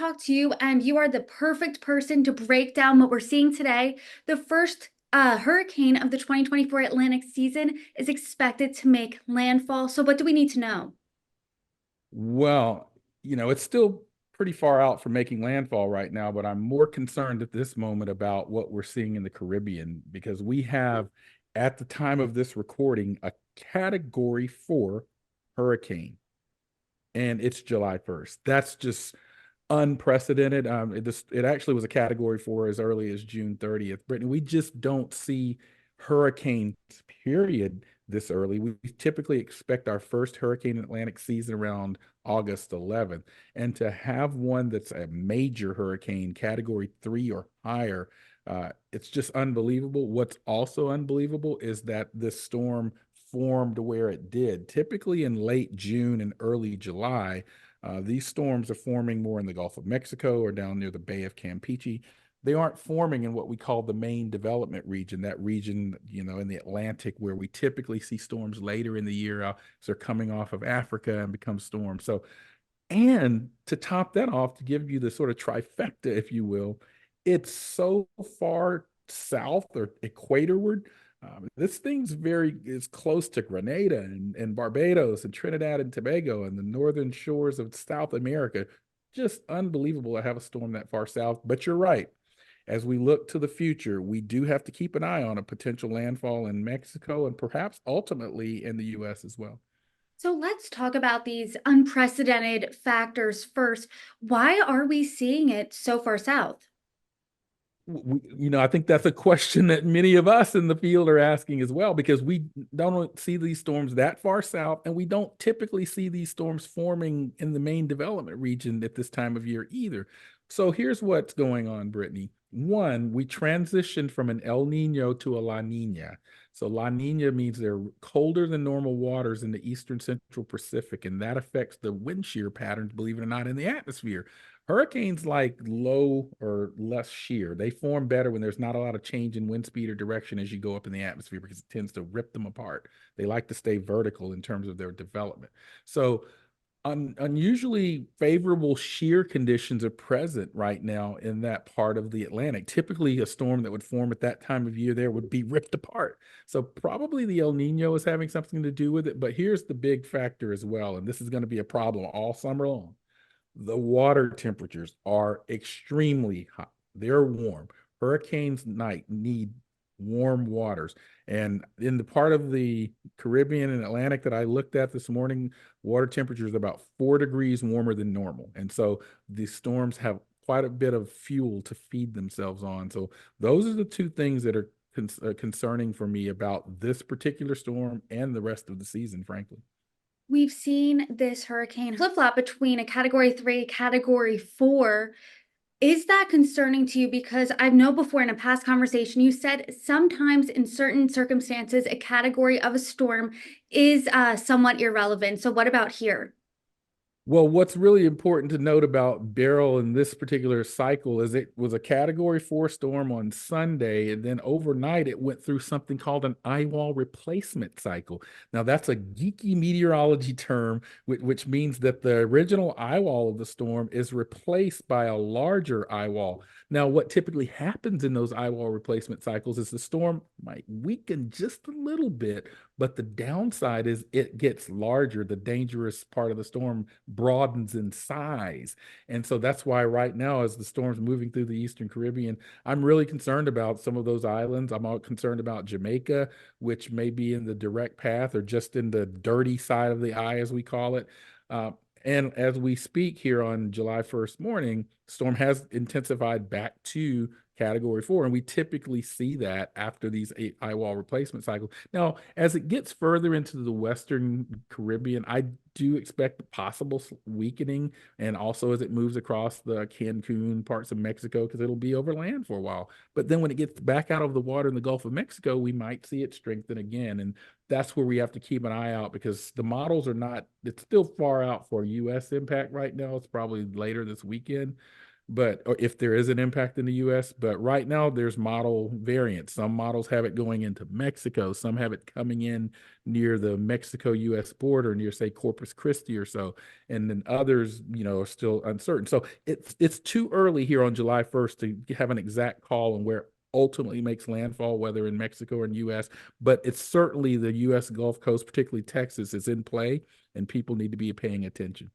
talk to you, and you are the perfect person to break down what we're seeing today. The first hurricane of the 2024 Atlantic season is expected to make landfall. So, what do we need to know? Well, it's still pretty far out from making landfall right now, but I'm more concerned at this moment about what we're seeing in the Caribbean because we have, at the time of this recording, a category 4 hurricane, and it's July 1st. That's just unprecedented. It actually was a category 4 as early as June 30th. Brittany, we just don't see hurricanes, period, this early. We typically expect our first hurricane Atlantic season around August 11th. And to have one that's a major hurricane, category 3 or higher, it's just unbelievable. What's also unbelievable is that this storm formed where it did. Typically in late June and early July, these storms are forming more in the Gulf of Mexico or down near the Bay of Campeche. They aren't forming in what we call the main development region, that region, in the Atlantic where we typically see storms later in the year as they're coming off of Africa and become storms. So, and to top that off, to give you the sort of trifecta, if you will, it's so far south or equatorward. This thing's very is close to Grenada and Barbados and Trinidad and Tobago and the northern shores of South America. Just unbelievable to have a storm that far south. But you're right. As we look to the future, we do have to keep an eye on a potential landfall in Mexico and perhaps ultimately in the U.S. as well. So, let's talk about these unprecedented factors first. Why are we seeing it so far south? I think that's a question that many of us in the field are asking as well, because we don't see these storms that far south, and we don't typically see these storms forming in the main development region at this time of year either. So here's what's going on, Brittany. One, we transitioned from an El Nino to a La Nina. So La Nina means they're colder than normal waters in the eastern central Pacific, and that affects the wind shear patterns, believe it or not, in the atmosphere. Hurricanes like low or less shear. They form better when there's not a lot of change in wind speed or direction as you go up in the atmosphere, because it tends to rip them apart. They like to stay vertical in terms of their development. So unusually favorable shear conditions are present right now in that part of the Atlantic. Typically, a storm that would form at that time of year there would be ripped apart. So probably the El Nino is having something to do with it. But here's the big factor as well, and this is going to be a problem all summer long. The water temperatures are extremely hot. They're warm. Hurricanes night need warm waters. And in the part of the Caribbean and Atlantic that I looked at this morning, water temperature is about 4 degrees warmer than normal. And so these storms have quite a bit of fuel to feed themselves on. So those are the two things that are concerning for me about this particular storm and the rest of the season, frankly. We've seen this hurricane flip flop between a category 3, category 4. Is that concerning to you? Because I know before in a past conversation, you said sometimes in certain circumstances, a category of a storm is somewhat irrelevant. So, what about here? Well, what's really important to note about Beryl in this particular cycle is it was a category 4 storm on Sunday, and then overnight it went through something called an eye wall replacement cycle. Now, that's a geeky meteorology term, which means that the original eye wall of the storm is replaced by a larger eye wall. Now, what typically happens in those eye wall replacement cycles is the storm might weaken just a little bit, but the downside is it gets larger. The dangerous part of the storm broadens in size. And so that's why right now, as the storm's moving through the Eastern Caribbean, I'm really concerned about some of those islands. I'm all concerned about Jamaica, which may be in the direct path or just in the dirty side of the eye, as we call it. Uh, and as we speak here on July 1st morning, storm has intensified back to category 4, and we typically see that after these eye wall replacement cycles. Now, as it gets further into the Western Caribbean, I do expect possible weakening, and also as it moves across the Cancun parts of Mexico, because it'll be over land for a while. But then when it gets back out of the water in the Gulf of Mexico, we might see it strengthen again. And that's where we have to keep an eye out, because the models are not, it's still far out for US impact right now. It's probably later this weekend. but or if there is an impact in the US. But right now there's model variants. Some models have it going into Mexico, some have it coming in near the Mexico-US border, near say Corpus Christi or so, and then others, are still uncertain. So it's too early here on July 1st to have an exact call on where ultimately makes landfall, whether in Mexico or in US, but it's certainly the US Gulf Coast, particularly Texas, is in play, and people need to be paying attention.